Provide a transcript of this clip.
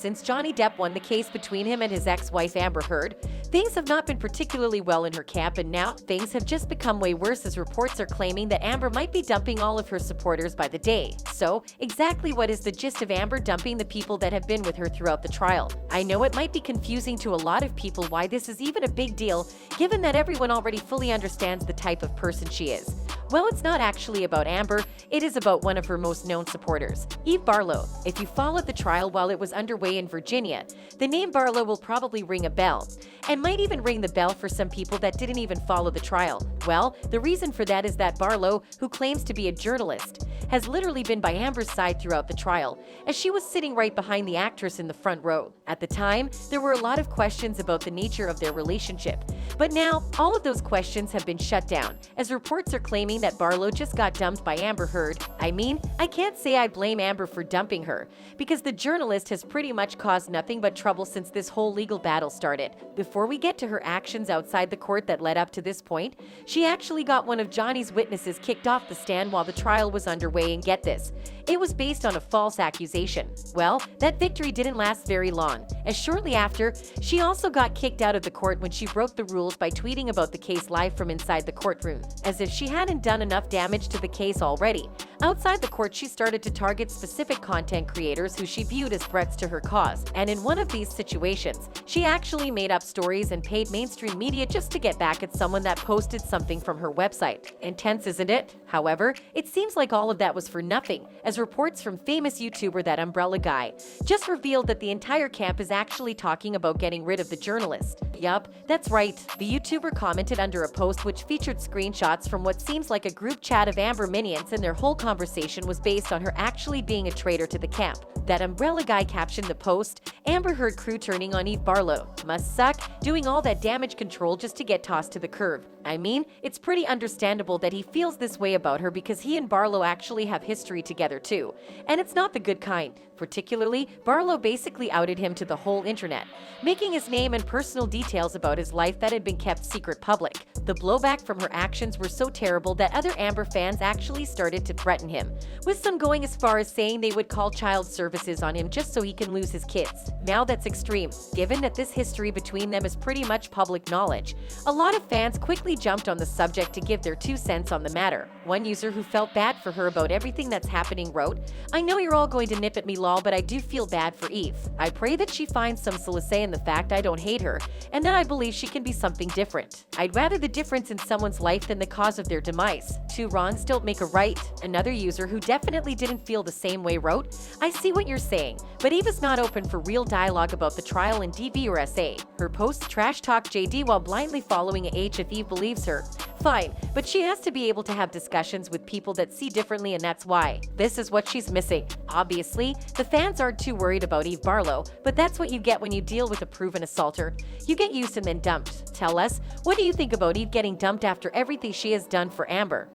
since Johnny Depp won the case between him and his ex-wife Amber Heard, things have not been particularly well in her camp, and now things have just become way worse as reports are claiming that Amber might be dumping all of her supporters by the day. So, exactly what is the gist of Amber dumping the people that have been with her throughout the trial? I know it might be confusing to a lot of people why this is even a big deal, given that everyone already fully understands the type of person she is. Well, it's not actually about Amber, it is about one of her most known supporters, Eve Barlow. If you followed the trial while it was underway in Virginia, the name Barlow will probably ring a bell, and might even ring the bell for some people that didn't even follow the trial. Well, the reason for that is that Barlow, who claims to be a journalist, has literally been by Amber's side throughout the trial, as she was sitting right behind the actress in the front row. At the time, there were a lot of questions about the nature of their relationship, but now all of those questions have been shut down, as reports are claiming that Barlow just got dumped by Amber Heard. I mean, I can't say I blame Amber for dumping her, because the journalist has pretty much caused nothing but trouble since this whole legal battle started. Before we get to her actions outside the court that led up to this point, she actually got one of Johnny's witnesses kicked off the stand while the trial was underway, and get this, it was based on a false accusation. Well, that victory didn't last very long, as shortly after, she also got kicked out of the court when she broke the rules by tweeting about the case live from inside the courtroom, as if she hadn't done enough damage to the case already. Outside the court, she started to target specific content creators who she viewed as threats to her cause, and in one of these situations, she actually made up stories and paid mainstream media just to get back at someone that posted something from her website. Intense, isn't it? However, it seems like all of that was for nothing, as reports from famous YouTuber That Umbrella Guy just revealed that the entire camp is actually talking about getting rid of the journalist. Yup, that's right. The YouTuber commented under a post which featured screenshots from what seems like a group chat of Amber minions, and their whole conversation was based on her actually being a traitor to the camp. That Umbrella Guy captioned the post, "Amber Heard crew turning on Eve Barlow. Must suck, doing all that damage control just to get tossed to the curb." I mean, it's pretty understandable that he feels this way about her, because he and Barlow actually have history together too, and it's not the good kind. Particularly, Barlow basically outed him to the whole internet, making his name and personal details about his life that had been kept secret public. The blowback from her actions were so terrible that other Amber fans actually started to threaten him, with some going as far as saying they would call child services on him just so he can lose his kids. Now that's extreme, given that this history between them is pretty much public knowledge. A lot of fans quickly jumped on the subject to give their 2 cents on the matter. One user who felt bad for her about everything that's happening wrote, "I know you're all going to nip at me, lol, but I do feel bad for Eve. I pray that she finds some solace in the fact I don't hate her, and that I believe she can be something different. I'd rather the difference in someone's life than the cause of their demise. 2 wrongs don't make a right." Another user who definitely didn't feel the same way wrote, "I see what you're saying, but Eve is not open for real dialogue about the trial in DV or SA. Her posts trash talk JD while blindly following H if Eve believes her. Fine, but she has to be able to have discussions with people that see differently, and that's why. This is what she's missing." Obviously, the fans aren't too worried about Eve Barlow, but that's what you get when you deal with a proven assaulter. You get used and then dumped. Tell us, what do you think about Eve getting dumped after everything she has done for Amber?